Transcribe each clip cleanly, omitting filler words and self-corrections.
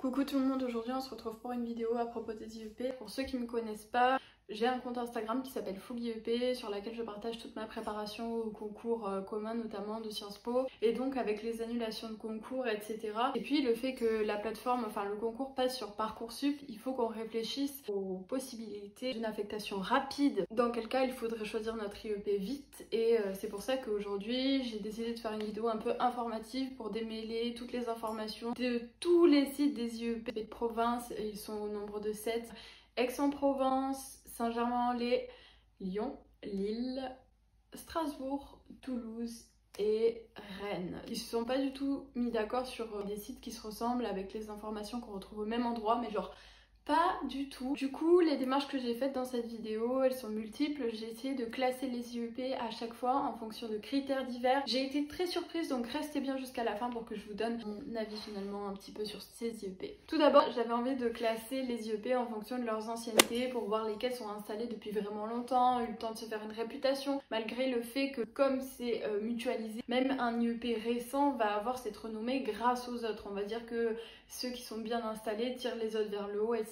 Coucou tout le monde, aujourd'hui on se retrouve pour une vidéo à propos des IEP. Pour ceux qui ne me connaissent pas, j'ai un compte Instagram qui s'appelle Fougue IEP sur laquelle je partage toute ma préparation au concours commun notamment de Sciences Po et donc avec les annulations de concours etc. Et puis le fait que la plateforme, enfin le concours passe sur Parcoursup, il faut qu'on réfléchisse aux possibilités d'une affectation rapide, dans quel cas il faudrait choisir notre IEP vite et c'est pour ça qu'aujourd'hui j'ai décidé de faire une vidéo un peu informative pour démêler toutes les informations de tous les sites des IEP de province, ils sont au nombre de 7, Aix-en-Provence, Saint-Germain-en-Laye, Lyon, Lille, Strasbourg, Toulouse et Rennes. Ils se sont pas du tout mis d'accord sur des sites qui se ressemblent avec les informations qu'on retrouve au même endroit, mais genre pas du tout. Du coup, les démarches que j'ai faites dans cette vidéo, elles sont multiples. J'ai essayé de classer les IEP à chaque fois en fonction de critères divers. J'ai été très surprise, donc restez bien jusqu'à la fin pour que je vous donne mon avis finalement un petit peu sur ces IEP. Tout d'abord, j'avais envie de classer les IEP en fonction de leurs anciennetés pour voir lesquels sont installés depuis vraiment longtemps, ont eu le temps de se faire une réputation, malgré le fait que comme c'est mutualisé, même un IEP récent va avoir cette renommée grâce aux autres. On va dire que ceux qui sont bien installés tirent les autres vers le haut, etc.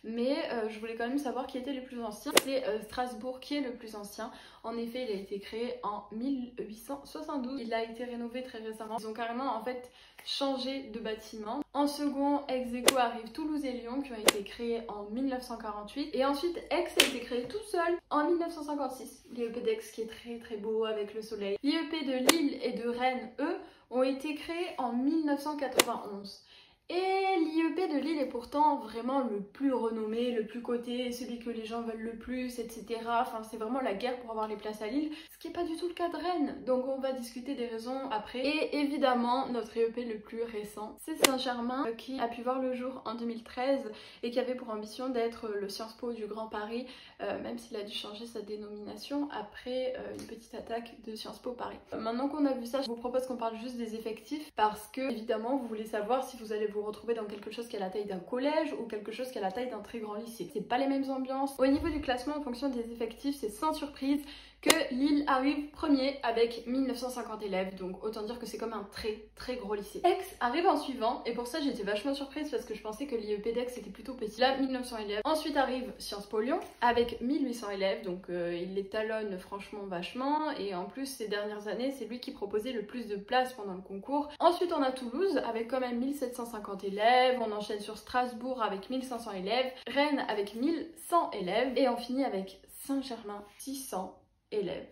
Mais je voulais quand même savoir qui étaient les plus anciens. C'est Strasbourg qui est le plus ancien. En effet, il a été créé en 1872. Il a été rénové très récemment. Ils ont carrément en fait changé de bâtiment. En second, ex-aequo arrive Toulouse et Lyon qui ont été créés en 1948. Et ensuite, Aix a été créé tout seul en 1956. L'IEP d'Aix qui est très très beau avec le soleil. L'IEP de Lille et de Rennes, eux, ont été créés en 1991. Et l'IEP de Lille est pourtant vraiment le plus renommé, le plus coté, celui que les gens veulent le plus, etc. Enfin, c'est vraiment la guerre pour avoir les places à Lille, ce qui n'est pas du tout le cas de Rennes. Donc on va discuter des raisons après. Et évidemment, notre IEP le plus récent, c'est Saint-Germain, qui a pu voir le jour en 2013 et qui avait pour ambition d'être le Sciences Po du Grand Paris, même s'il a dû changer sa dénomination après une petite attaque de Sciences Po Paris. Maintenant qu'on a vu ça, je vous propose qu'on parle juste des effectifs parce que, évidemment, vous voulez savoir si vous allez vous retrouver dans quelque chose qui a la taille d'un collège ou quelque chose qui a la taille d'un très grand lycée. C'est pas les mêmes ambiances. Au niveau du classement en fonction des effectifs, c'est sans surprise que Lille arrive premier avec 1950 élèves, donc autant dire que c'est comme un très très gros lycée. Aix arrive en suivant et pour ça j'étais vachement surprise parce que je pensais que l'IEP d'Aix était plutôt petit. Là 1900 élèves. Ensuite arrive Sciences Po Lyon avec 1800 élèves, donc il les talonne franchement vachement et en plus ces dernières années c'est lui qui proposait le plus de places pendant le concours. Ensuite on a Toulouse avec quand même 1750 élèves, on enchaîne sur Strasbourg avec 1500 élèves, Rennes avec 1100 élèves et on finit avec Saint-Germain 600 élèves.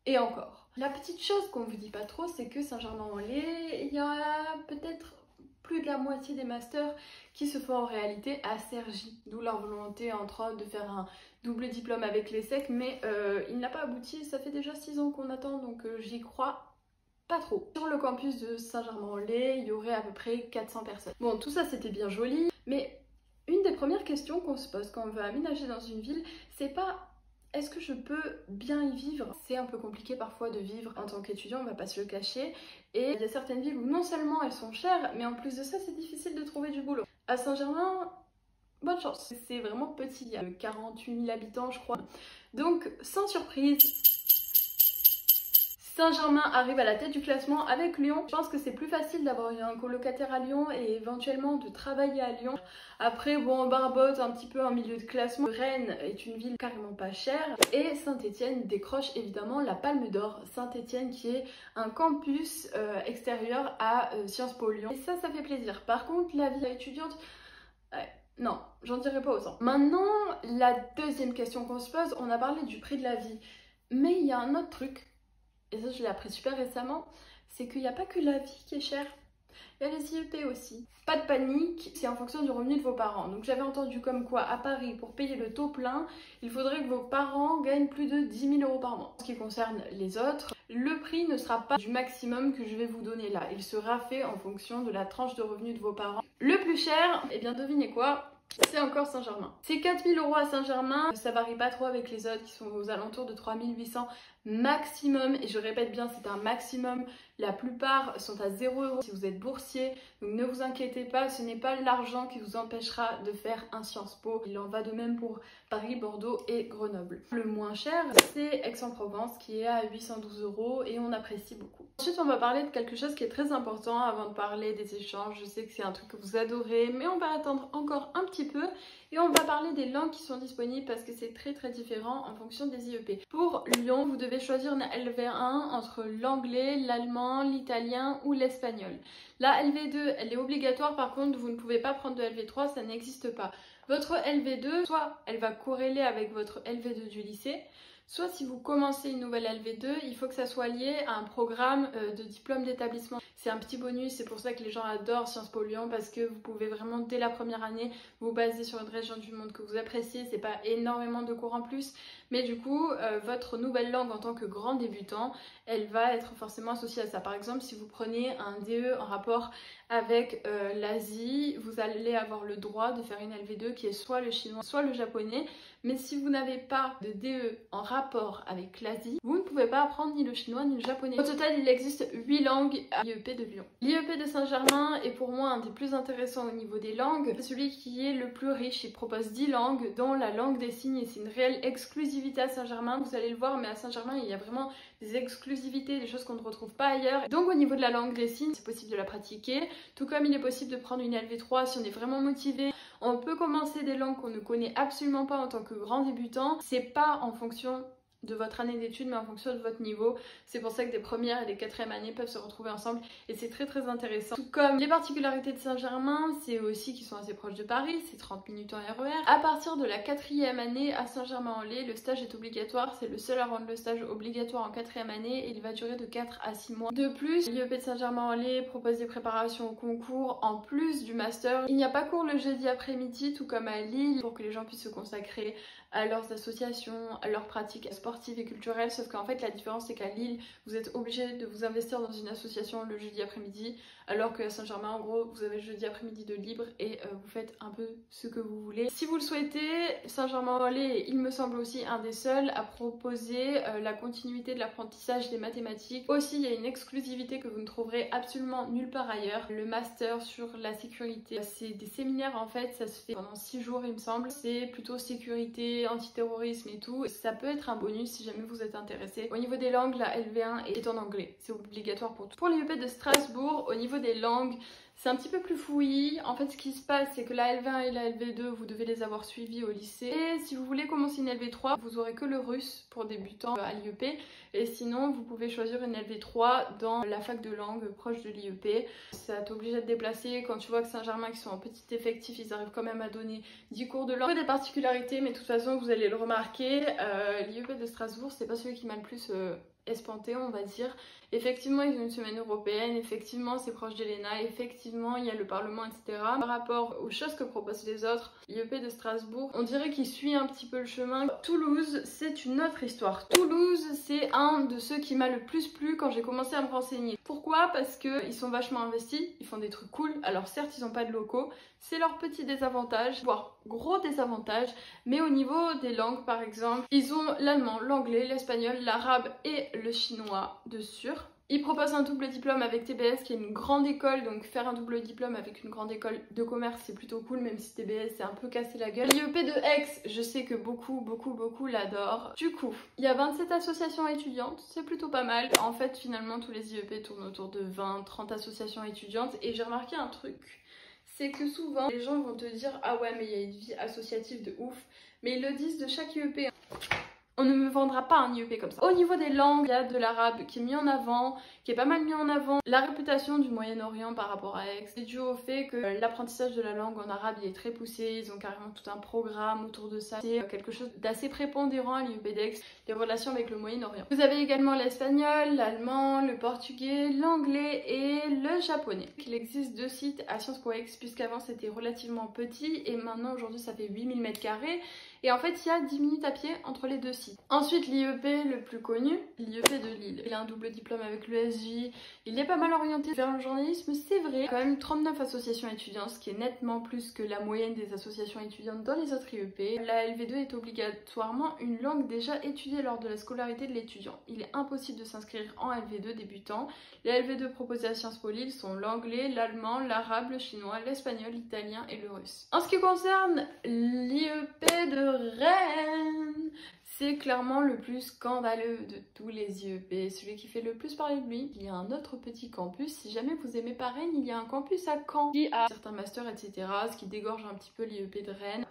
Et encore. La petite chose qu'on vous dit pas trop, c'est que Saint-Germain-en-Laye, il y a peut-être plus de la moitié des masters qui se font en réalité à Cergy. D'où leur volonté entre autres de faire un double diplôme avec l'ESSEC, mais il n'a pas abouti, ça fait déjà 6 ans qu'on attend, donc j'y crois pas trop. Sur le campus de Saint-Germain-en-Laye, il y aurait à peu près 400 personnes. Bon, tout ça c'était bien joli, mais une des premières questions qu'on se pose quand on veut aménager dans une ville, c'est pas est-ce que je peux bien y vivre? C'est un peu compliqué parfois de vivre en tant qu'étudiant, on va pas se le cacher. Et il y a certaines villes où non seulement elles sont chères, mais en plus de ça, c'est difficile de trouver du boulot. À Saint-Germain, bonne chance. C'est vraiment petit, il y a 48 000 habitants, je crois. Donc, sans surprise, Saint-Germain arrive à la tête du classement avec Lyon. Je pense que c'est plus facile d'avoir un colocataire à Lyon et éventuellement de travailler à Lyon. Après, bon, on barbote un petit peu en milieu de classement. Rennes est une ville carrément pas chère. Et Saint-Étienne décroche évidemment la Palme d'Or. Saint-Étienne qui est un campus extérieur à Sciences Po Lyon. Et ça fait plaisir. Par contre, la vie étudiante... non, j'en dirai pas autant. Maintenant, la deuxième question qu'on se pose, on a parlé du prix de la vie. Mais il y a un autre truc. Et ça je l'ai appris super récemment, c'est qu'il n'y a pas que la vie qui est chère, il y a les IEP aussi. Pas de panique, c'est en fonction du revenu de vos parents. Donc j'avais entendu comme quoi à Paris, pour payer le taux plein, il faudrait que vos parents gagnent plus de 10 000 € par mois. En ce qui concerne les autres, le prix ne sera pas du maximum que je vais vous donner là. Il sera fait en fonction de la tranche de revenus de vos parents. Le plus cher, eh bien devinez quoi ? C'est encore Saint-Germain. C'est 4 000 € à Saint-Germain, ça varie pas trop avec les autres qui sont aux alentours de 3 800 maximum, et je répète bien, c'est un maximum. La plupart sont à 0 € si vous êtes boursier, donc ne vous inquiétez pas, ce n'est pas l'argent qui vous empêchera de faire un Sciences Po. Il en va de même pour Paris, Bordeaux et Grenoble. Le moins cher, c'est Aix-en-Provence qui est à 812 € et on apprécie beaucoup. Ensuite, on va parler de quelque chose qui est très important avant de parler des échanges. Je sais que c'est un truc que vous adorez, mais on va attendre encore un petit peu et on va parler des langues qui sont disponibles parce que c'est très différent en fonction des IEP. Pour Lyon, vous devez choisir une LV1 entre l'anglais, l'allemand, l'italien ou l'espagnol. La LV2, elle est obligatoire, par contre, vous ne pouvez pas prendre de LV3, ça n'existe pas. Votre LV2, soit elle va corréler avec votre LV2 du lycée, soit si vous commencez une nouvelle LV2, il faut que ça soit lié à un programme de diplôme d'établissement. C'est un petit bonus, c'est pour ça que les gens adorent Sciences Po Lyon, parce que vous pouvez vraiment dès la première année vous baser sur une région du monde que vous appréciez. C'est pas énormément de cours en plus, mais du coup votre nouvelle langue en tant que grand débutant, elle va être forcément associée à ça. Par exemple, si vous prenez un DE en rapport avec l'Asie, vous allez avoir le droit de faire une LV2 qui est soit le chinois, soit le japonais. Mais si vous n'avez pas de DE en rapport avec l'Asie, vous ne pouvez pas apprendre ni le chinois ni le japonais. Au total, il existe 8 langues à l'IEP de Lyon. L'IEP de Saint-Germain est pour moi un des plus intéressants au niveau des langues. C'est celui qui est le plus riche. Il propose 10 langues, dont la langue des signes, et c'est une réelle exclusivité à Saint-Germain. Vous allez le voir, mais à Saint-Germain, il y a vraiment des exclusivités, des choses qu'on ne retrouve pas ailleurs. Donc au niveau de la langue des signes, c'est possible de la pratiquer, tout comme il est possible de prendre une LV3 si on est vraiment motivé. On peut commencer des langues qu'on ne connaît absolument pas en tant que grand débutant. C'est pas en fonction de votre année d'études, mais en fonction de votre niveau. C'est pour ça que des premières et des quatrièmes années peuvent se retrouver ensemble et c'est très intéressant. Tout comme les particularités de Saint-Germain, c'est aussi qu'ils sont assez proches de Paris, c'est 30 minutes en RER. À partir de la quatrième année à Saint-Germain-en-Laye, le stage est obligatoire, c'est le seul à rendre le stage obligatoire en quatrième année et il va durer de 4 à 6 mois. De plus, l'IEP de Saint-Germain-en-Laye propose des préparations au concours en plus du master. Il n'y a pas cours le jeudi après-midi, tout comme à Lille, pour que les gens puissent se consacrer à leurs associations, à leurs pratiques sportives et culturelles, sauf qu'en fait la différence c'est qu'à Lille vous êtes obligé de vous investir dans une association le jeudi après-midi, alors qu'à Saint-Germain en gros vous avez le jeudi après-midi de libre et vous faites un peu ce que vous voulez. Si vous le souhaitez, Saint-Germain-en-Laye il me semble aussi un des seuls à proposer la continuité de l'apprentissage des mathématiques. Aussi il y a une exclusivité que vous ne trouverez absolument nulle part ailleurs, le master sur la sécurité. C'est des séminaires en fait, ça se fait pendant 6 jours il me semble, c'est plutôt sécurité, antiterrorisme et tout. Ça peut être un bonus si jamais vous êtes intéressé. Au niveau des langues, la LV1 est en anglais, c'est obligatoire pour tout. Pour l'IEP de Strasbourg, au niveau des langues, c'est un petit peu plus fouillis. En fait, ce qui se passe, c'est que la LV1 et la LV2, vous devez les avoir suivies au lycée. Et si vous voulez commencer une LV3, vous aurez que le russe pour débutants à l'IEP. Et sinon, vous pouvez choisir une LV3 dans la fac de langue proche de l'IEP. Ça t'oblige à te déplacer. Quand tu vois que Saint-Germain, qui sont en petit effectif, ils arrivent quand même à donner 10 cours de langue. Il y a des particularités, mais de toute façon, vous allez le remarquer. L'IEP de Strasbourg, c'est pas celui qui m'a le plus espanté, on va dire. Effectivement, ils ont une semaine européenne, effectivement, c'est proche de l'ENA, effectivement, il y a le Parlement, etc. Par rapport aux choses que proposent les autres, l'IEP de Strasbourg, on dirait qu'il suit un petit peu le chemin. Toulouse, c'est une autre histoire. Toulouse, c'est un de ceux qui m'a le plus plu quand j'ai commencé à me renseigner. Pourquoi? Parce qu'ils sont vachement investis, ils font des trucs cool. Alors certes, ils n'ont pas de locaux, c'est leur petit désavantage, voire gros désavantage, mais au niveau des langues, par exemple, ils ont l'allemand, l'anglais, l'espagnol, l'arabe et le chinois de sûr. Ils proposent un double diplôme avec TBS qui est une grande école, donc faire un double diplôme avec une grande école de commerce c'est plutôt cool, même si TBS c'est un peu cassé la gueule. L'IEP de Aix, je sais que beaucoup l'adorent. Du coup, il y a 27 associations étudiantes, c'est plutôt pas mal. En fait, finalement, tous les IEP tournent autour de 20-30 associations étudiantes et j'ai remarqué un truc. C'est que souvent, les gens vont te dire « Ah ouais, mais il y a une vie associative de ouf », mais ils le disent de chaque IEP. On ne me vendra pas un IEP comme ça. Au niveau des langues, il y a de l'arabe qui est mis en avant, qui est pas mal mis en avant. La réputation du Moyen-Orient par rapport à Aix, c'est dû au fait que l'apprentissage de la langue en arabe il est très poussé. Ils ont carrément tout un programme autour de ça. C'est quelque chose d'assez prépondérant à l'IEP d'Aix, les relations avec le Moyen-Orient. Vous avez également l'espagnol, l'allemand, le portugais, l'anglais et le japonais. Il existe 2 sites à Sciences Po Aix, puisqu'avant c'était relativement petit et maintenant aujourd'hui ça fait 8000 m². Et en fait, il y a 10 minutes à pied entre les 2 sites. Ensuite, l'IEP le plus connu, l'IEP de Lille. Il a un double diplôme avec l'ESG SJ, il est pas mal orienté vers le journalisme, c'est vrai. Quand même 39 associations étudiantes, ce qui est nettement plus que la moyenne des associations étudiantes dans les autres IEP. La LV2 est obligatoirement une langue déjà étudiée lors de la scolarité de l'étudiant. Il est impossible de s'inscrire en LV2 débutant. Les LV2 proposées à Sciences Po Lille sont l'anglais, l'allemand, l'arabe, le chinois, l'espagnol, l'italien et le russe. En ce qui concerne l'IEP de Rennes, c'est clairement le plus scandaleux de tous les IEP, celui qui fait le plus parler de lui. Il y a un autre petit campus, si jamais vous aimez pas Rennes, il y a un campus à Caen qui a certains masters, etc., ce qui dégorge un petit peu l'IEP de Rennes.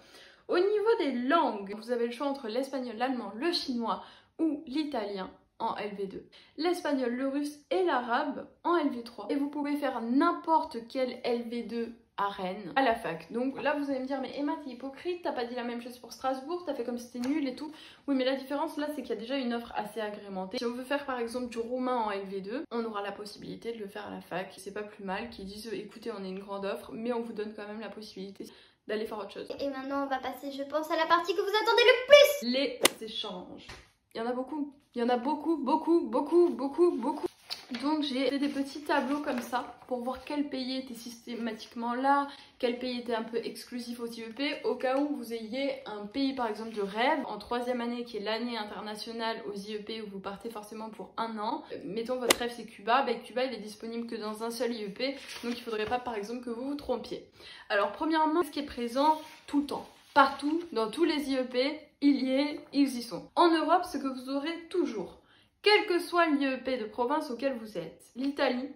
Au niveau des langues, vous avez le choix entre l'espagnol, l'allemand, le chinois ou l'italien en LV2, l'espagnol, le russe et l'arabe en LV3. Et vous pouvez faire n'importe quel LV2 à Rennes, à la fac. Donc là vous allez me dire, mais Emma t'es hypocrite, t'as pas dit la même chose pour Strasbourg, t'as fait comme si c'était nul et tout. Oui, mais la différence là c'est qu'il y a déjà une offre assez agrémentée. Si on veut faire par exemple du roumain en LV2, on aura la possibilité de le faire à la fac. C'est pas plus mal qu'ils disent écoutez, on a une grande offre, mais on vous donne quand même la possibilité d'aller faire autre chose. Et maintenant on va passer, je pense, à la partie que vous attendez le plus. Les échanges. Il y en a beaucoup. Il y en a beaucoup, beaucoup, beaucoup, beaucoup, beaucoup. Donc j'ai fait des petits tableaux comme ça pour voir quel pays était systématiquement là, quel pays était un peu exclusif aux IEP, au cas où vous ayez un pays par exemple de rêve en 3e année qui est l'année internationale aux IEP où vous partez forcément pour un an. Mettons votre rêve c'est Cuba, ben Cuba il est disponible que dans un seul IEP, donc il ne faudrait pas par exemple que vous vous trompiez. Alors premièrement, ce qui est présent tout le temps, partout, dans tous les IEP, ils y sont. En Europe, ce que vous aurez toujours, quel que soit l'IEP de province auquel vous êtes, l'Italie,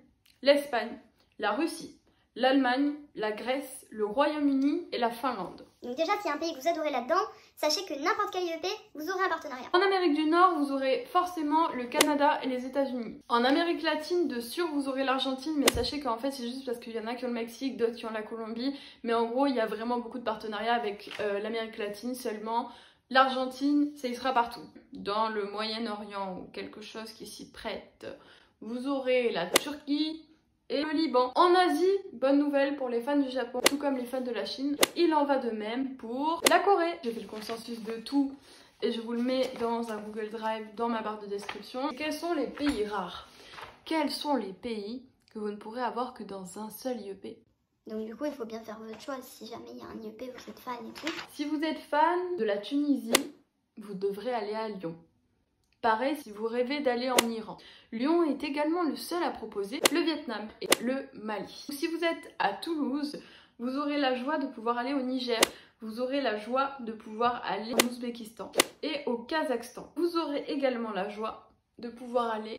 l'Espagne, la Russie, l'Allemagne, la Grèce, le Royaume-Uni et la Finlande. Donc déjà, s'il y a un pays que vous adorez là-dedans, sachez que n'importe quel IEP, vous aurez un partenariat. En Amérique du Nord, vous aurez forcément le Canada et les États-Unis. En Amérique latine, de sûr, vous aurez l'Argentine, mais sachez qu'en fait, c'est juste parce qu'il y en a qui ont le Mexique, d'autres qui ont la Colombie. Mais en gros, il y a vraiment beaucoup de partenariats avec l'Amérique latine seulement. L'Argentine, ça y sera partout. Dans le Moyen-Orient ou quelque chose qui s'y prête, vous aurez la Turquie et le Liban. En Asie, bonne nouvelle pour les fans du Japon, tout comme les fans de la Chine, il en va de même pour la Corée. J'ai fait le consensus de tout et je vous le mets dans un Google Drive dans ma barre de description. Et quels sont les pays rares? Quels sont les pays que vous ne pourrez avoir que dans un seul IEP? Donc du coup, il faut bien faire votre choix si jamais il y a un IEP, vous êtes fan et tout. Si vous êtes fan de la Tunisie, vous devrez aller à Lyon. Pareil si vous rêvez d'aller en Iran. Lyon est également le seul à proposer le Vietnam et le Mali. Si vous êtes à Toulouse, vous aurez la joie de pouvoir aller au Niger. Vous aurez la joie de pouvoir aller en Ouzbékistan et au Kazakhstan. Vous aurez également la joie de pouvoir aller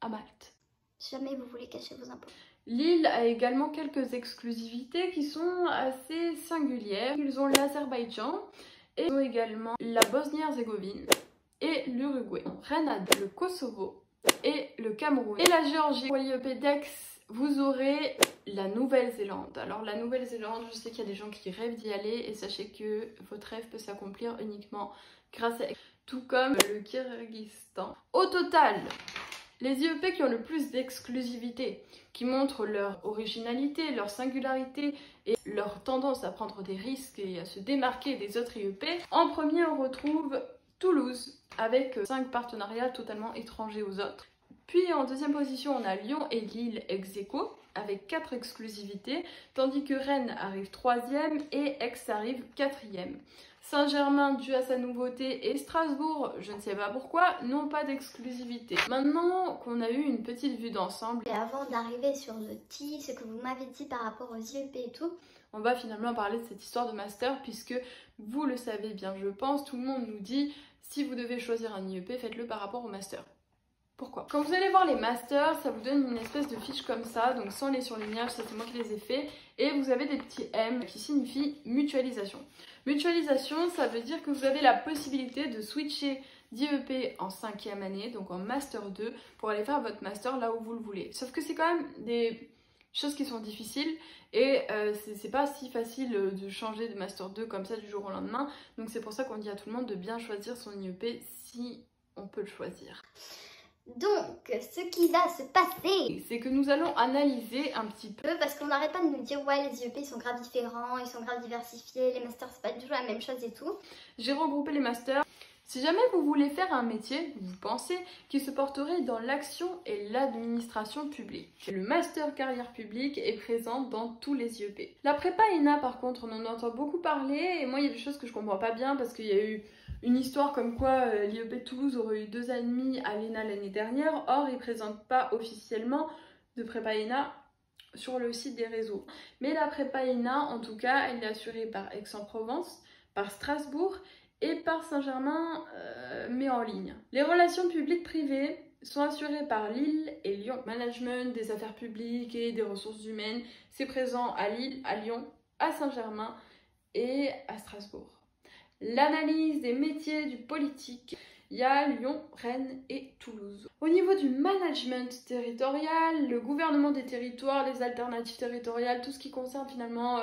à Malte. Si jamais vous voulez cacher vos impôts. Lille a également quelques exclusivités qui sont assez singulières. Ils ont l'Azerbaïdjan et ils ont également la Bosnie-Herzégovine et l'Uruguay. Rennes a le Kosovo et le Cameroun. Et la Géorgie. Pour l'IEP d'Aix, vous aurez la Nouvelle-Zélande. Alors la Nouvelle-Zélande, je sais qu'il y a des gens qui rêvent d'y aller et sachez que votre rêve peut s'accomplir uniquement grâce à tout comme le Kyrgyzstan. Au total, les IEP qui ont le plus d'exclusivité, qui montrent leur originalité, leur singularité et leur tendance à prendre des risques et à se démarquer des autres IEP. En premier, on retrouve Toulouse, avec 5 partenariats totalement étrangers aux autres. Puis en deuxième position, on a Lyon et Lille ex aequo, avec 4 exclusivités, tandis que Rennes arrive 3e et Aix arrive 4e. Saint-Germain, dû à sa nouveauté, et Strasbourg, je ne sais pas pourquoi, n'ont pas d'exclusivité. Maintenant qu'on a eu une petite vue d'ensemble, et avant d'arriver sur le T, ce que vous m'avez dit par rapport aux IEP et tout, on va finalement parler de cette histoire de master, puisque vous le savez bien, je pense, tout le monde nous dit si vous devez choisir un IEP, faites-le par rapport au master. Pourquoi? Quand vous allez voir les masters, ça vous donne une espèce de fiche comme ça, donc sans les surlignages, c'est moi qui les ai fait, et vous avez des petits M qui signifient mutualisation. Mutualisation, ça veut dire que vous avez la possibilité de switcher d'IEP en 5e année, donc en master 2, pour aller faire votre master là où vous le voulez. Sauf que c'est quand même des choses qui sont difficiles et c'est pas si facile de changer de master 2 comme ça du jour au lendemain, donc c'est pour ça qu'on dit à tout le monde de bien choisir son IEP si on peut le choisir. Donc, ce qui va se passer, c'est que nous allons analyser un petit peu, parce qu'on n'arrête pas de nous dire ouais les IEP ils sont grave différents, ils sont grave diversifiés, les masters c'est pas du tout la même chose et tout. J'ai regroupé les masters Si jamais vous voulez faire un métier, vous pensez, qui se porterait dans l'action et l'administration publique, le master carrière publique est présent dans tous les IEP. La prépa ENA par contre, on en entend beaucoup parler et moi il y a des choses que je comprends pas bien parce qu'il y a eu une histoire comme quoi l'IEP de Toulouse aurait eu 2 ans et demi à l'ENA l'année dernière, or ils ne présentent pas officiellement de prépa ENA sur le site des réseaux. Mais la prépa ENA, en tout cas, elle est assurée par Aix-en-Provence, par Strasbourg et par Saint-Germain, mais en ligne. Les relations publiques-privées sont assurées par Lille et Lyon. Management des affaires publiques et des ressources humaines, c'est présent à Lille, à Lyon, à Saint-Germain et à Strasbourg. L'analyse des métiers du politique, il y a Lyon, Rennes et Toulouse. Au niveau du management territorial, le gouvernement des territoires, les alternatives territoriales, tout ce qui concerne finalement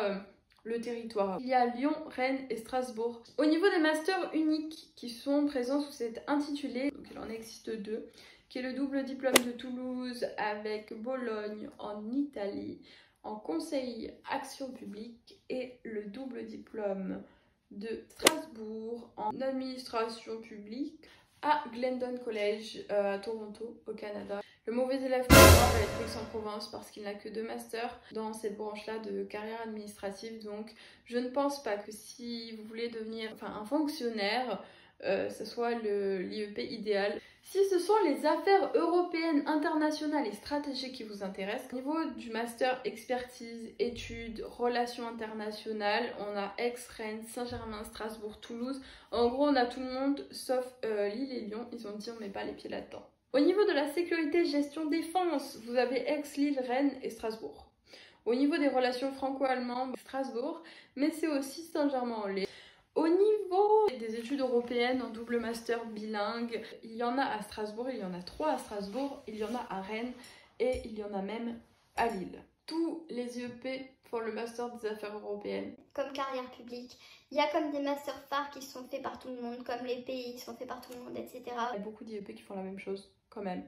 le territoire. Il y a Lyon, Rennes et Strasbourg. Au niveau des masters uniques qui sont présents sous cet intitulé, donc il en existe 2, qui est le double diplôme de Toulouse avec Bologne en Italie, en conseil action publique et le double diplôme de Strasbourg en administration publique à Glendon College à Toronto au Canada. Le mauvais élève pour moi va être Aix-en-Provence parce qu'il n'a que 2 masters dans cette branche-là de carrière administrative. Donc je ne pense pas que si vous voulez devenir un fonctionnaire, ce soit l'IEP idéal. Si ce sont les affaires européennes, internationales et stratégiques qui vous intéressent, au niveau du master expertise, études, relations internationales, on a Aix, Rennes, Saint-Germain, Strasbourg, Toulouse. En gros, on a tout le monde sauf Lille et Lyon. Ils ont dit on met pas les pieds là-dedans. Au niveau de la sécurité, gestion, défense, vous avez Aix, Lille, Rennes et Strasbourg. Au niveau des relations franco-allemandes, Strasbourg, mais c'est aussi Saint-Germain-en-Laye. Au niveau des études européennes en double master bilingue, il y en a à Strasbourg, il y en a 3 à Strasbourg, il y en a à Rennes et il y en a même à Lille. Tous les IEP font le master des affaires européennes. Comme carrière publique, il y a comme des masters phares qui sont faits par tout le monde, comme les pays qui sont faits par tout le monde, etc. Il y a beaucoup d'IEP qui font la même chose, quand même.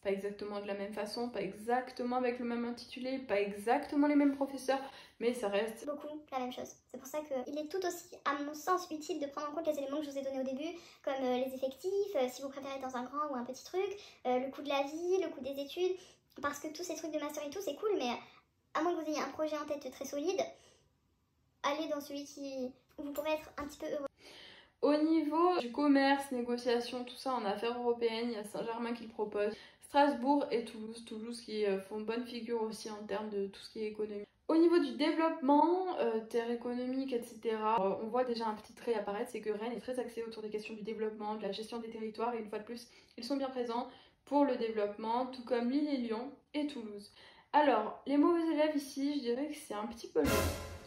Pas exactement de la même façon, pas exactement avec le même intitulé, pas exactement les mêmes professeurs, mais ça reste beaucoup la même chose. C'est pour ça qu'il est tout aussi, à mon sens, utile de prendre en compte les éléments que je vous ai donnés au début, comme les effectifs, si vous préférez dans un grand ou un petit truc, le coût de la vie, le coût des études, parce que tous ces trucs de master et tout, c'est cool, mais à moins que vous ayez un projet en tête très solide, allez dans celui où vous pourrez être un petit peu heureux. Au niveau du commerce, négociation, tout ça en affaires européennes, il y a Saint-Germain qui le propose, Strasbourg et Toulouse. Toulouse qui font bonne figure aussi en termes de tout ce qui est économie. Au niveau du développement, terre économique, etc., on voit déjà un petit trait apparaître, c'est que Rennes est très axé autour des questions du développement, de la gestion des territoires, et une fois de plus, ils sont bien présents pour le développement, tout comme Lille et Lyon et Toulouse. Alors, les mauvais élèves ici, je dirais que c'est un petit peu long,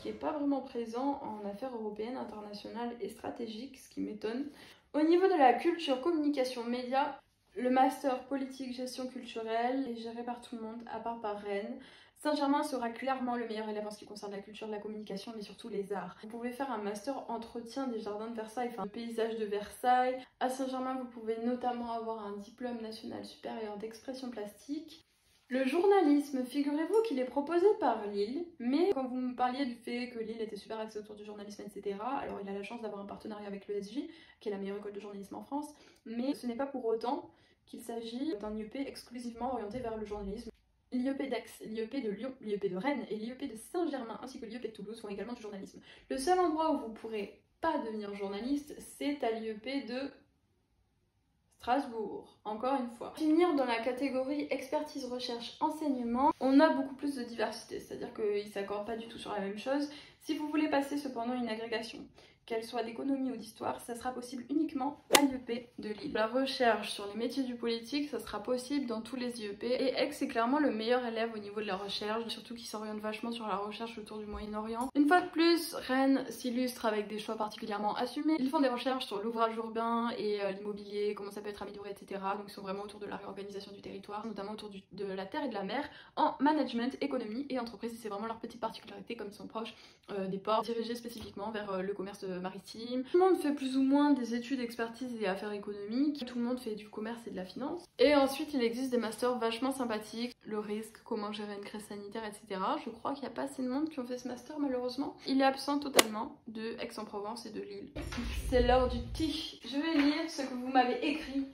qui n'est pas vraiment présent en affaires européennes, internationales et stratégiques, ce qui m'étonne. Au niveau de la culture, communication, médias, le master politique, gestion culturelle est géré par tout le monde, à part par Rennes. Saint-Germain sera clairement le meilleur élève en ce qui concerne la culture, la communication, mais surtout les arts. Vous pouvez faire un master entretien des jardins de Versailles, enfin le paysage de Versailles. À Saint-Germain, vous pouvez notamment avoir un diplôme national supérieur d'expression plastique. Le journalisme, figurez-vous qu'il est proposé par Lille, mais quand vous me parliez du fait que Lille était super axée autour du journalisme, etc., alors il a la chance d'avoir un partenariat avec l'ESJ, qui est la meilleure école de journalisme en France, mais ce n'est pas pour autant qu'il s'agit d'un IEP exclusivement orienté vers le journalisme. L'IEP d'Aix, l'IEP de Lyon, l'IEP de Rennes et l'IEP de Saint-Germain ainsi que l'IEP de Toulouse font également du journalisme. Le seul endroit où vous ne pourrez pas devenir journaliste, c'est à l'IEP de Strasbourg, encore une fois. Pour finir, dans la catégorie expertise, recherche, enseignement, on a beaucoup plus de diversité, c'est-à-dire qu'ils ne s'accordent pas du tout sur la même chose. Si vous voulez passer cependant une agrégation, qu'elle soit d'économie ou d'histoire, ça sera possible uniquement à l'IEP de Lille. La recherche sur les métiers du politique, ça sera possible dans tous les IEP. Et Aix est clairement le meilleur élève au niveau de la recherche, surtout qu'il s'oriente vachement sur la recherche autour du Moyen-Orient. Une fois de plus, Rennes s'illustre avec des choix particulièrement assumés. Ils font des recherches sur l'ouvrage urbain et l'immobilier, comment ça peut être amélioré, etc. Donc ils sont vraiment autour de la réorganisation du territoire, notamment autour de la terre et de la mer, en management, économie et entreprise. C'est vraiment leur petite particularité, comme ils sont proches des ports, dirigés spécifiquement vers le commerce maritime. Tout le monde fait plus ou moins des études, expertise et affaires économiques. Tout le monde fait du commerce et de la finance. Et ensuite, il existe des masters vachement sympathiques. Le risque, comment gérer une crise sanitaire, etc. Je crois qu'il n'y a pas assez de monde qui ont fait ce master, malheureusement. Il est absent totalement de Aix-en-Provence et de Lille. C'est l'heure du thé. Je vais lire ce que vous m'avez écrit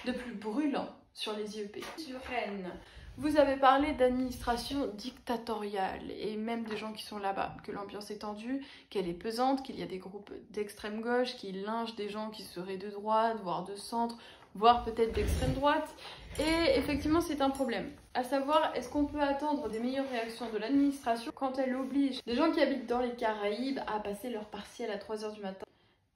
de plus brûlant sur les IEP. Sur Rennes. Vous avez parlé d'administration dictatoriale et même des gens qui sont là-bas, que l'ambiance est tendue, qu'elle est pesante, qu'il y a des groupes d'extrême gauche qui lynchent des gens qui seraient de droite, voire de centre, voire peut-être d'extrême droite. Et effectivement, c'est un problème. À savoir, est-ce qu'on peut attendre des meilleures réactions de l'administration quand elle oblige des gens qui habitent dans les Caraïbes à passer leur partiel à 3 h du matin?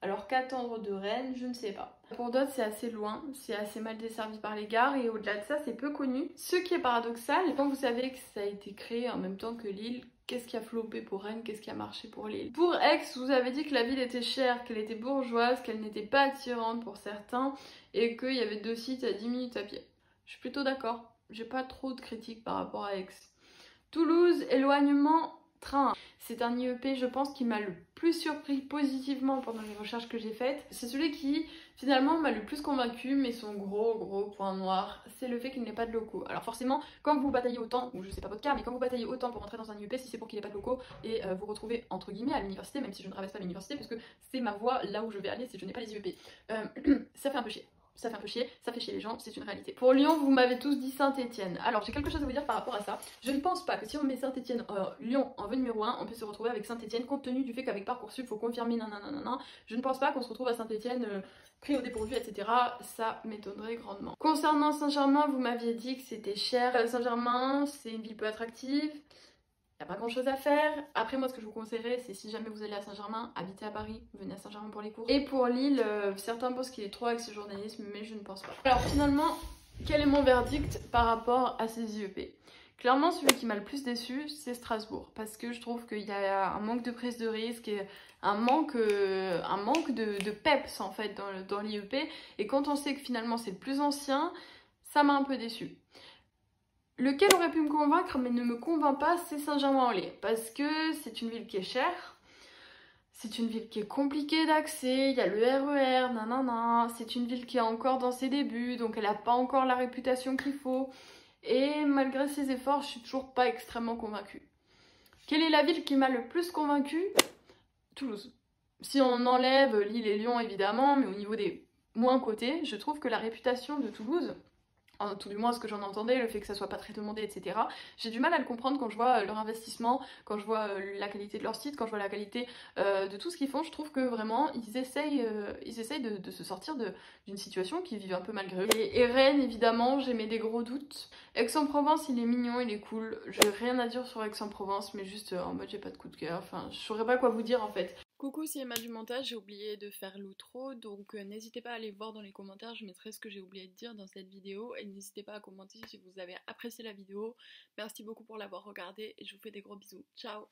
Alors qu'attendre de Rennes, je ne sais pas. Pour d'autres, c'est assez loin, c'est assez mal desservi par les gares et au-delà de ça, c'est peu connu. Ce qui est paradoxal, quand vous savez que ça a été créé en même temps que Lille, qu'est-ce qui a flopé pour Rennes, qu'est-ce qui a marché pour Lille? Pour Aix, vous avez dit que la ville était chère, qu'elle était bourgeoise, qu'elle n'était pas attirante pour certains et qu'il y avait 2 sites à 10 minutes à pied. Je suis plutôt d'accord, j'ai pas trop de critiques par rapport à Aix. Toulouse, éloignement train. C'est un IEP, je pense, qui m'a le plus surpris positivement pendant les recherches que j'ai faites. C'est celui qui, finalement, m'a le plus convaincu, mais son gros point noir, c'est le fait qu'il n'ait pas de locaux. Alors forcément, quand vous bataillez autant, ou je sais pas votre cas, mais quand vous bataillez autant pour entrer dans un IEP, si c'est pour qu'il n'ait pas de locaux, et vous retrouvez, entre guillemets, à l'université, même si je ne traverse pas l'université, parce que c'est ma voie, là où je vais aller, c'est que je n'ai pas les IEP. Ça fait un peu chier. Ça fait un peu chier, ça fait chier les gens, c'est une réalité. Pour Lyon, vous m'avez tous dit Saint-Etienne. Alors j'ai quelque chose à vous dire par rapport à ça. Je ne pense pas que si on met Saint-Etienne, Lyon en vœu numéro 1, on peut se retrouver avec Saint-Etienne compte tenu du fait qu'avec Parcoursup, il faut confirmer nanana. Je ne pense pas qu'on se retrouve à Saint-Etienne pris au dépourvu, etc. Ça m'étonnerait grandement. Concernant Saint-Germain, vous m'aviez dit que c'était cher. Saint-Germain, c'est une ville peu attractive. Il n'y a pas grand chose à faire. Après, moi, ce que je vous conseillerais, c'est si jamais vous allez à Saint-Germain, habitez à Paris, venez à Saint-Germain pour les cours. Et pour Lille, certains pensent qu'il est trop axé journalisme, mais je ne pense pas. Alors finalement, quel est mon verdict par rapport à ces IEP? Clairement, celui qui m'a le plus déçu, c'est Strasbourg. Parce que je trouve qu'il y a un manque de prise de risque et un manque de peps en fait dans l'IEP. Et quand on sait que finalement c'est le plus ancien, ça m'a un peu déçu. Lequel aurait pu me convaincre mais ne me convainc pas, c'est Saint-Germain-en-Laye. Parce que c'est une ville qui est chère, c'est une ville qui est compliquée d'accès, il y a le RER, nanana, c'est une ville qui est encore dans ses débuts, donc elle n'a pas encore la réputation qu'il faut. Et malgré ses efforts, je suis toujours pas extrêmement convaincue. Quelle est la ville qui m'a le plus convaincue? Toulouse. Si on enlève Lille et Lyon évidemment, mais au niveau des moins cotés, je trouve que la réputation de Toulouse, tout du moins ce que j'en entendais, le fait que ça soit pas très demandé, etc. J'ai du mal à le comprendre quand je vois leur investissement, quand je vois la qualité de leur site, quand je vois la qualité de tout ce qu'ils font. Je trouve que vraiment ils essayent de se sortir d'une situation qu'ils vivent un peu malgré eux. Et Rennes, évidemment, j'ai mis des gros doutes. Aix-en-Provence, il est mignon, il est cool. J'ai rien à dire sur Aix-en-Provence, mais juste en mode j'ai pas de coup de cœur. Enfin, je saurais pas quoi vous dire en fait. Coucou, c'est Emma du montage, j'ai oublié de faire l'outro, donc n'hésitez pas à aller voir dans les commentaires, je mettrai ce que j'ai oublié de dire dans cette vidéo, et n'hésitez pas à commenter si vous avez apprécié la vidéo. Merci beaucoup pour l'avoir regardée, et je vous fais des gros bisous. Ciao!